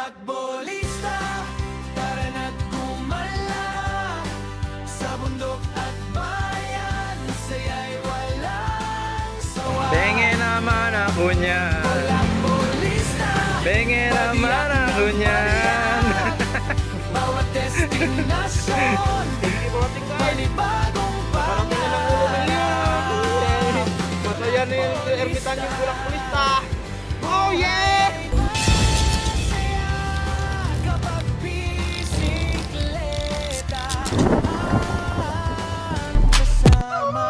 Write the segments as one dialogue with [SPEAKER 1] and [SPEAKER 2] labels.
[SPEAKER 1] Bulakbolista, tara na't gumala sa bundok at bayan, saya'y walang sawa.
[SPEAKER 2] Pengen naman ako niyan.
[SPEAKER 1] Bulakbolista,
[SPEAKER 2] Pengen naman ako niyan.
[SPEAKER 1] bawat destinasyon, panibagong pangarap.
[SPEAKER 3] Masaya na yung ermitan yung Bulakbolista. Oh yeah!
[SPEAKER 1] Saya kapag bisikleta ang kasama.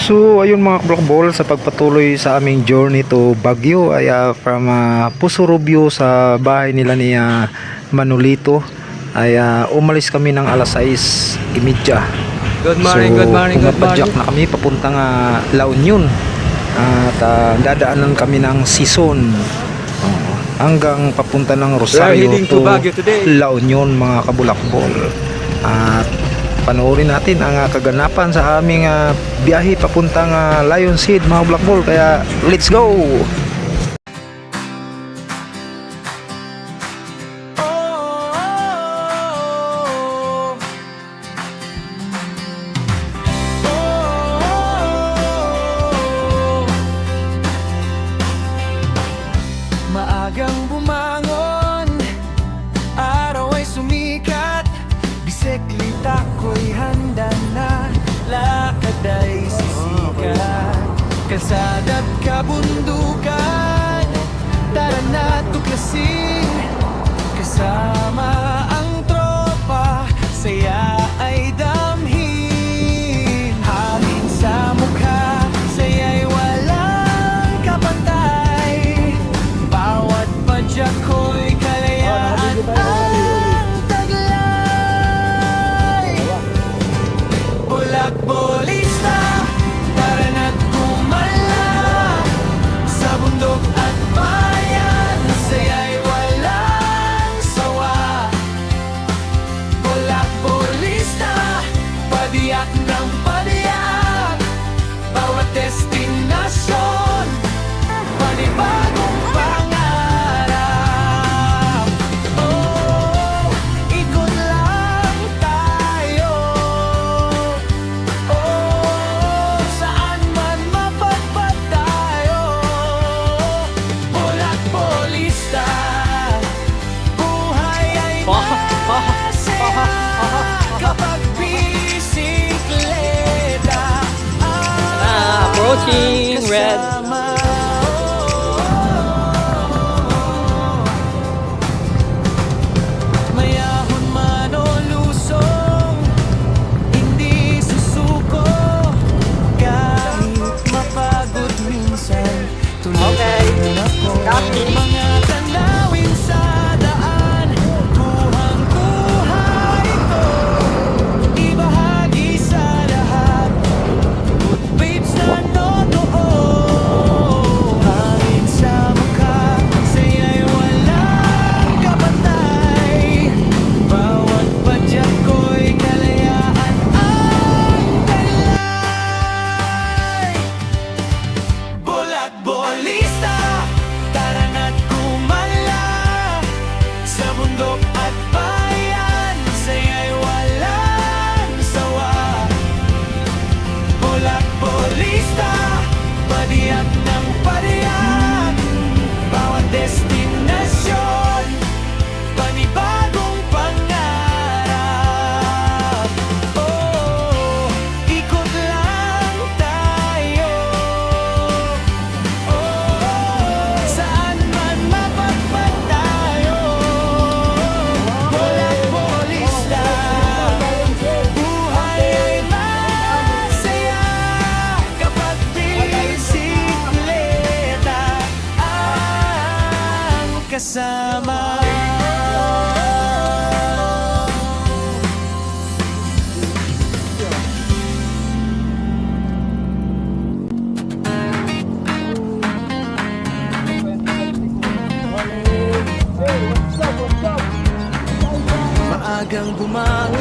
[SPEAKER 2] So ayun mga kablakbol, sa pagpatuloy sa aming journey to Baguio ay from Pusurubio sa bahay nila ni Manolito ay umalis kami ng alas 6:30.
[SPEAKER 3] Good morning, good morning, good
[SPEAKER 2] Pumapadyak
[SPEAKER 3] morning.
[SPEAKER 2] na kami papuntang La Union at dadaanan kami ng Sison hanggang papunta ng Rosario
[SPEAKER 3] heading to Baguio today.
[SPEAKER 2] La Union mga kabulakbol. At panoorin natin ang kaganapan sa aming biyahe papuntang Lion's Head mga kabulakbol, kaya let's go!
[SPEAKER 1] Maagang bumangon, araw ay sumikat, bisikleta ko'y handa na, lakad ay sisikat. Kalsada't kabundukan, tara na tuklasin, kasama ang tropa, saya ay damhin. Hangin sa mukha, saya'y walang kapantay, bawat padyak ko'y kalayaan ang taglay. Bulakbolista, tara na't gumala sa bundok at bayan, saya'y walang sawa. Bulakbolista, padiyak ng padiyak, bawat destinasyon, panibagong pangarap. Oh, ikot lang tayo. Oh, saan man mapadpad tayo. Bulakbolista, buhay ay masaya kapag bisikleta ang
[SPEAKER 3] Approaching red.
[SPEAKER 1] kasama. Mayahon man o lusong, hindi susuko, kahit mapagod minsan, tuloy ako.
[SPEAKER 3] Copy.
[SPEAKER 1] Mga tanawin sa daan, kuhang-kuha ito, ibahagi sa lahat. Good babes na totoo,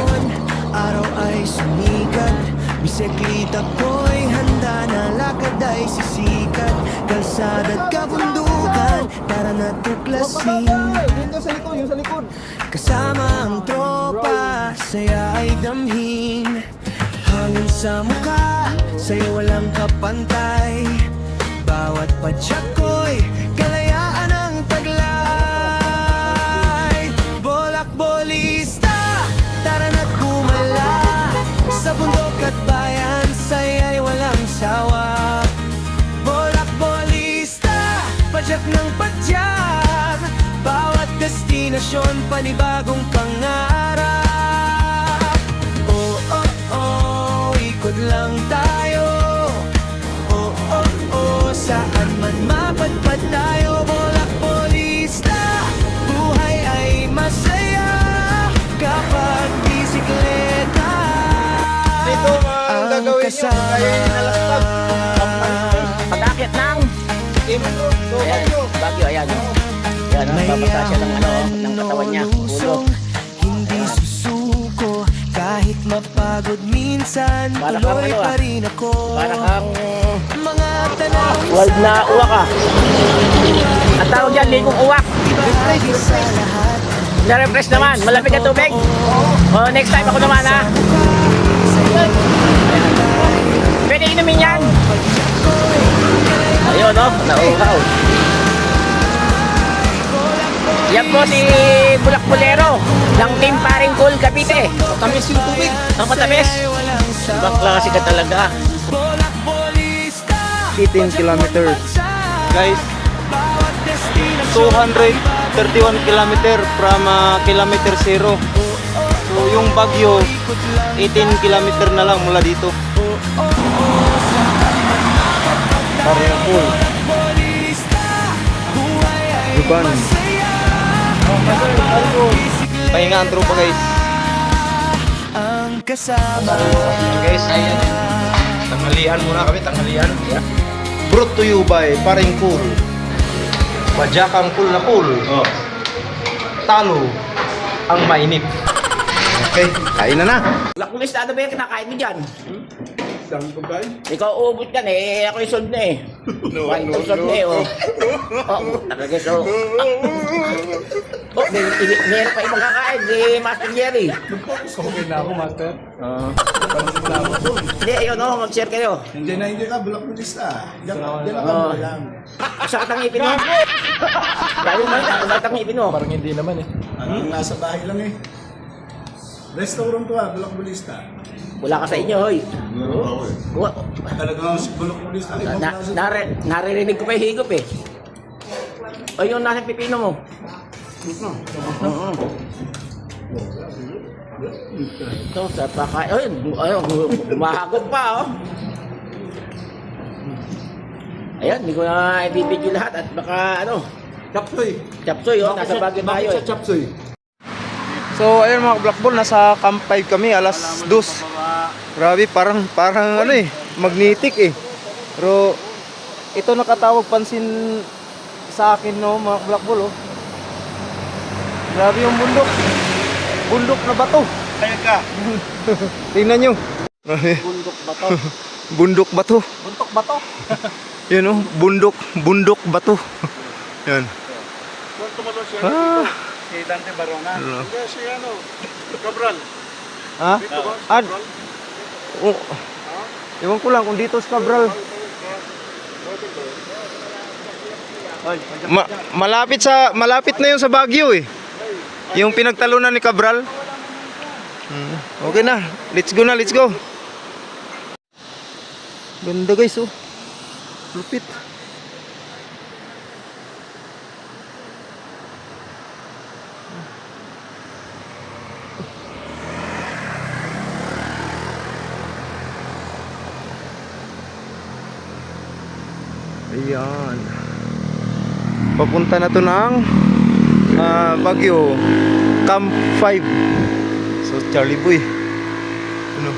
[SPEAKER 1] hapon, araw ay sumikat. Bisikleta ko'y handa na, lakad ay sisikat. Kalsada't kabundukan, tara na tuklasin.
[SPEAKER 3] Dito sa likod, yung sa likod.
[SPEAKER 1] Kasama ang tropa, saya ay damhin. Hangin sa mukha, sa'yo walang kapantay. Bawat padyak ko'y kalayaan ang taglay. Bolak-bolista, tara na't kumala. Sa bundok at bayan, saya'y walang sawa. Bolak-bolista, padyak ng padyak. Bawat destinasyon, panibagong pangarap. Oh, oh, oh, ikot lang tayo. Oh, oh, oh, saan man mapadpad tayo. Bolak-bolista, buhay ay masaya kapag bisikleta
[SPEAKER 3] Dito ang gagawin nyo. Kaya nalaspag.
[SPEAKER 4] Pag-akit ng
[SPEAKER 3] Team so,
[SPEAKER 4] ayan,
[SPEAKER 3] Bagyo.
[SPEAKER 4] Bagyo, ayan. Ayan, babasa siya ng ng katawan niya, ulo.
[SPEAKER 1] lulusong, hindi susuko. Kahit mapagod minsan,
[SPEAKER 4] Para kang
[SPEAKER 1] tuloy
[SPEAKER 4] ano,
[SPEAKER 1] pa rin ako.
[SPEAKER 4] Para kang
[SPEAKER 1] Mga tanawin
[SPEAKER 4] wild na uwak ka. Ang tawag dyan, ligong uwak.
[SPEAKER 1] bahagi sa lahat.
[SPEAKER 4] Na-refresh naman, malamig ang tubig. Oh, next time ako naman ha. Pwede inumin yan. Ayun no, nauhaw. Yan po si Bulak Bulero ng Team Paring Cool Cavite.
[SPEAKER 3] Tamis yung tubig.
[SPEAKER 4] Ang matamis. Ibang klase ka talaga.
[SPEAKER 2] 18 kilometers.
[SPEAKER 3] Guys, 231 kilometer from kilometer zero. So yung Bagyo, 18 kilometer na lang mula dito.
[SPEAKER 2] Parehapol. Juban.
[SPEAKER 3] Pahinga ang tropa guys.
[SPEAKER 1] Ang kasama.
[SPEAKER 3] Guys, tanghalian muna kami, tanghalian. Brought to you by Paring Cool. Bajakang cool na cool. Talo ang mainit.
[SPEAKER 2] Okay, kain na na.
[SPEAKER 4] Lakulis na ano ba yung kinakain mo dyan? Ikaw uubot yan eh, ako yung sold na eh. Kain ko sold na eh, oh. Oh, talaga so. Oh, meron pa ibang kakain, si Master Jerry.
[SPEAKER 5] Okay na ako, Master.
[SPEAKER 4] Hindi, ayun oh, mag-share kayo.
[SPEAKER 5] Hindi ka, bulak mo lista. Diyan ka
[SPEAKER 4] Oh.
[SPEAKER 5] mo lang.
[SPEAKER 4] Sakit ang ngipin mo. Dahil mo, sakit ang ngipin mo.
[SPEAKER 5] Parang hindi naman eh. Ano, nasa bahay lang eh. Restaurant to bulak mo lista.
[SPEAKER 4] Wala ka sa inyo, hoy. Wa-
[SPEAKER 5] Talagang si bulak mo lista.
[SPEAKER 4] naririnig ko pa yung higop eh. O yung nasa pipino mo. Oo. Ito, sa pakain. Ayun, mahagod pa, oh. Ayan, hindi ko na ibibidyo lahat at baka ano,
[SPEAKER 5] Chapsoy.
[SPEAKER 4] chapsoy, oh, nasa Baguio tayo eh.
[SPEAKER 5] Chapsoy.
[SPEAKER 2] So ayun mga Black Ball, nasa Camp 5 kami, alas 2. Grabe, parang ano eh, magnetic eh. Pero ito nakatawag pansin sa akin no, mga Black Ball oh. Grabe yung bundok. Bundok na bato.
[SPEAKER 5] Kaya ka.
[SPEAKER 2] Tingnan nyo.
[SPEAKER 4] Bundok bato.
[SPEAKER 2] Bundok bato.
[SPEAKER 4] Buntok bato.
[SPEAKER 2] Yun oh, bundok bato. Yan. Ah.
[SPEAKER 5] Si Dante Barona.
[SPEAKER 2] Ano?
[SPEAKER 5] Hindi, si ano, Cabral.
[SPEAKER 2] Ha? Oh. Ewan ko lang kung dito sa Cabral. Malapit na 'yun sa Baguio eh. Yung pinagtalunan ni Cabral. Okay na. Let's go na, let's go. Ganda guys oh. Lupit. Ayan. Papunta na to ng Baguio Camp 5. So Charlie Boy. Ano?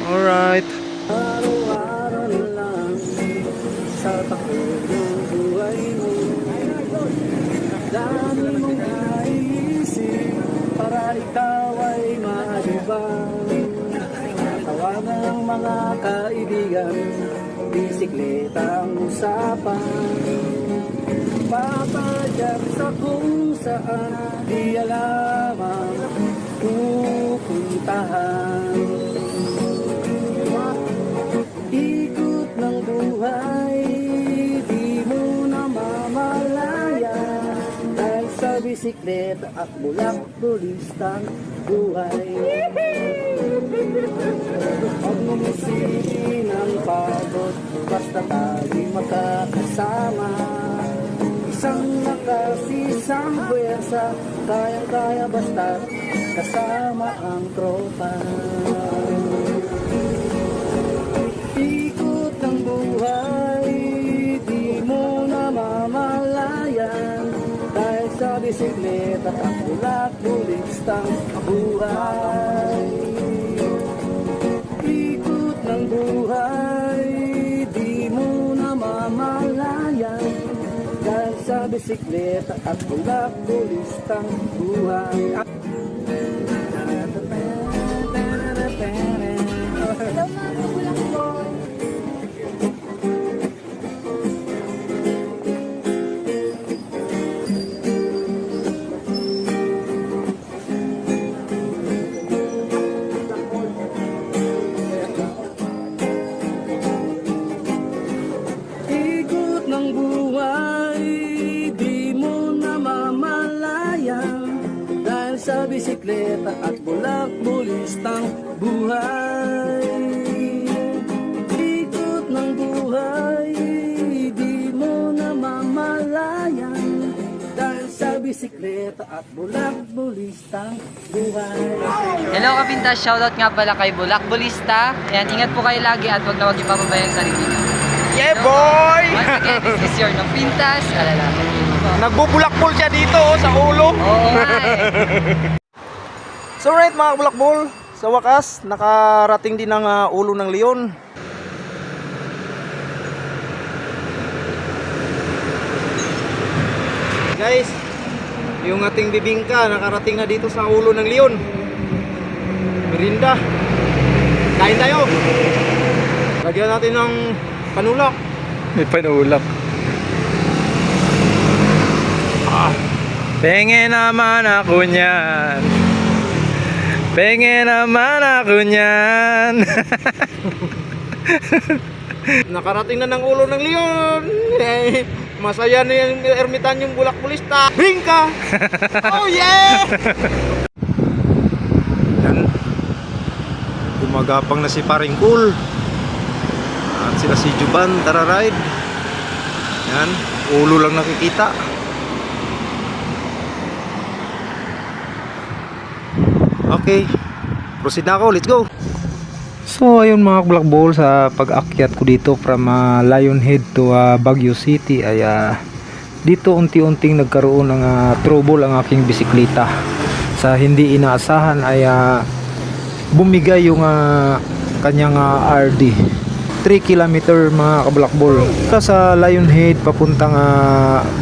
[SPEAKER 2] Alright.
[SPEAKER 1] Araw-araw lang sa takbo ng buhay mo. Dami mong naiisip para ikaw ay
[SPEAKER 6] Taliban, tawa ng mga kaibigan, bisikleta ang usapan. Papadyak sa kung saan di alam ang pupuntahan. Ikot ng buhay, di mo na mamalaya, dahil sa bisikleta at bulak-bulistang buhay. Huwag lumisipin ang pagod, basta tayo'y makakasama. Isang lakas, isang puwersa, kayang-kaya basta kasama ang tropa. Ikot ng buhay, di mo na mamalayan, dahil sa bisikleta at bulak-bulistang buhay. Ikot ng buhay, di mo na mamalayan, dahil sa bisikleta at bulak-bulistang buhay. Ikot ng buhay, di mo na mamalayan, dahil sa bisikleta at bulak-bulistang buhay. Ikot ng buhay, di mo na mamalayan, dahil sa bisikleta at bulak-bulistang buhay.
[SPEAKER 7] Hello Kapintas, shoutout nga pala kay Bulak-Bulista. Ayan, ingat po kayo lagi at wag na wag ipapabayaan ang sarili niyo.
[SPEAKER 3] Yeah, boy!
[SPEAKER 7] Once again, this is your Kapintas. Alala.
[SPEAKER 3] Nagbubulakbol siya dito sa ulo.
[SPEAKER 7] Oo nga eh.
[SPEAKER 3] So right mga bulakbol, sa wakas, nakarating din ang ulo ng leon. Guys, yung ating bibingka nakarating na dito sa ulo ng leon. Merinda. Kain tayo. Lagyan natin ng panulak.
[SPEAKER 2] May panulak. Pengen naman ako niyan. Pengen naman ako niyan.
[SPEAKER 3] Nakarating na ng ulo ng leon. Masaya na yung ermitanyong bulak-bulista. Bingka! Oh yeah!
[SPEAKER 2] Yan. Gumagapang na si Paring Cool. At sila si Juban, tara ride. Yan, ulo lang nakikita. Okay, proceed na ako, let's go. So ayun mga bulakbol, sa pag-akyat ko dito from Lionhead to Baguio City ay dito unti-unting nagkaroon ng trouble ang aking bisikleta. Sa hindi inaasahan ay bumigay yung kanyang RD. 3 kilometer mga kabulakbol sa Lionhead papuntang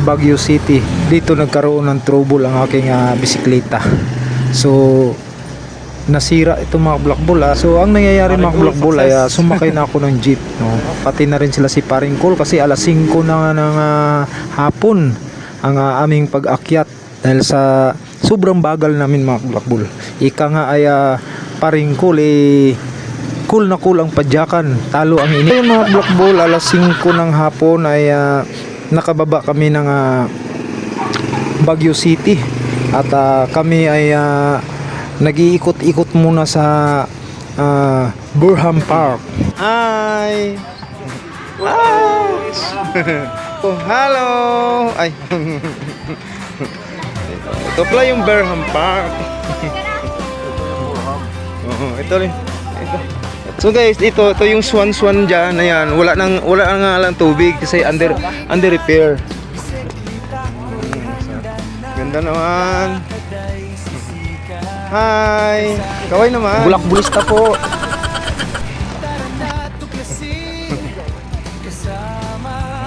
[SPEAKER 2] Baguio City. Dito nagkaroon ng trouble ang aking bisikleta. So nasira ito mga kabulakbol. So ang nangyayari mga kabulakbol ay sumakay na ako ng jeep, no? Pati na rin sila si Paring Cool kasi alas 5 na ng hapon ang aming pag-akyat dahil sa sobrang bagal namin mga kabulakbol. Ika nga ay Paring Cool cool na cool ang padyakan, talo ang init. Yung mga bulakbol, alas 5 ng hapon ay nakababa kami ng Baguio City at kami ay nag-iikot-ikot muna sa Burham Park. Hi! Oh, hello! Ay. Ito pala yung Burham Park. Ito rin. Ito. So guys, ito yung Swan dyan na yan. Wala nga lang tubig kasi under repair. Ganda naman. Hi. Kaway naman. Bulak-bulista po.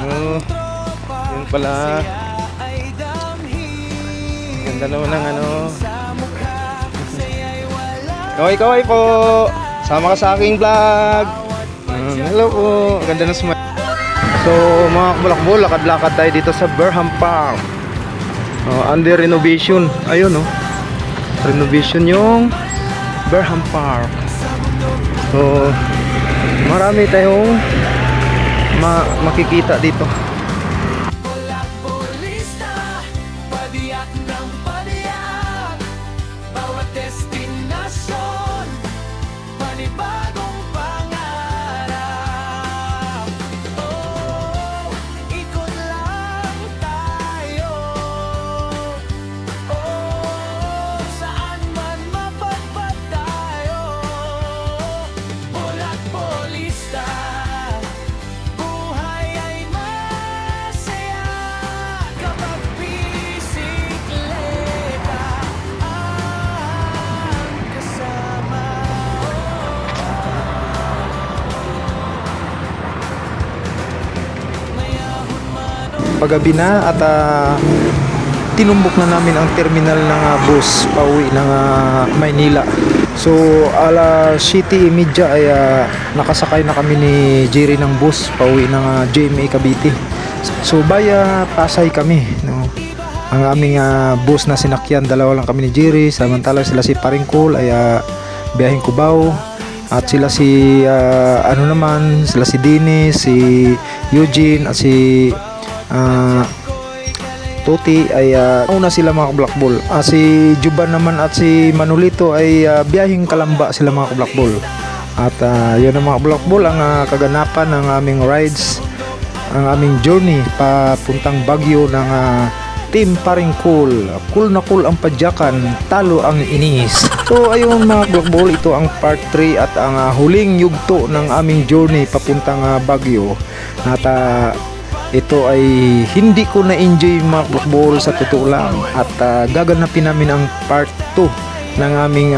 [SPEAKER 2] Yun pala. Ganda naman ng
[SPEAKER 3] Kaway po. Sama ka sa aking vlog. Hello po. Ganda ng smile. So mga kabulakbol, lakad-lakad tayo dito sa Burham Park. Under renovation. Ayun renovation yung Burham Park. So marami tayong makikita dito.
[SPEAKER 1] Bulakbolista, padiyak ng padiyak. Bawat destinasyon, panibagong pangarap. Oh, ikot lang tayo. Oh, saan man mapadpad tayo. Bulakbolista, buhay ay masaya kapag bisikleta ang kasama.
[SPEAKER 2] Paggabi na at tinumbok na namin ang terminal ng bus pauwi ng Maynila. So alas 7:30 ay nakasakay na kami ni Jerry ng bus pauwi ng GMA Cavite. So via Pasay kami, no. Ang aming bus na sinakyan, dalawa lang kami ni Jerry, samantalang sila si Paringkol ay biyaheng Cubao. At sila si sila si Dennis, si Eugene at si Tuti ay una sila mga kabulakbol. Si Juban naman at si Manolito ay biyaheng Kalamba sila mga kabulakbol. At yun ang mga kabulakbol ang kaganapan ng aming rides, ang aming journey papuntang Baguio ng Team Paringkol. Cool na cool ang padyakan, talo ang inis. So ayun mga kabulakbol, ito ang part 3 at ang huling yugto ng aming journey papuntang Baguio. At ito ay hindi ko na-enjoy mga kabulakbol sa totoo lang. At gaganapin namin ang part 2 ng aming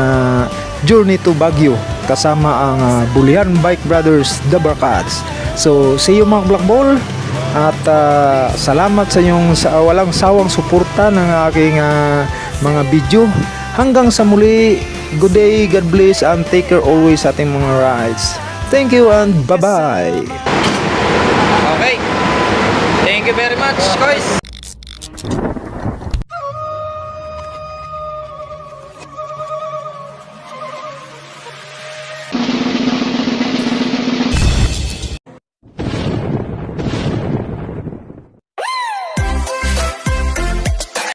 [SPEAKER 2] journey to Baguio kasama ang Bulihan Bike Brothers, The Barkads. So see you mga kabulakbol. At salamat sa inyong walang sawang suporta ng aking mga video. Hanggang sa muli, good day, God bless, and take care always sa ating mga rides. Thank you and bye-bye.
[SPEAKER 7] Okay. Thank you very much, guys.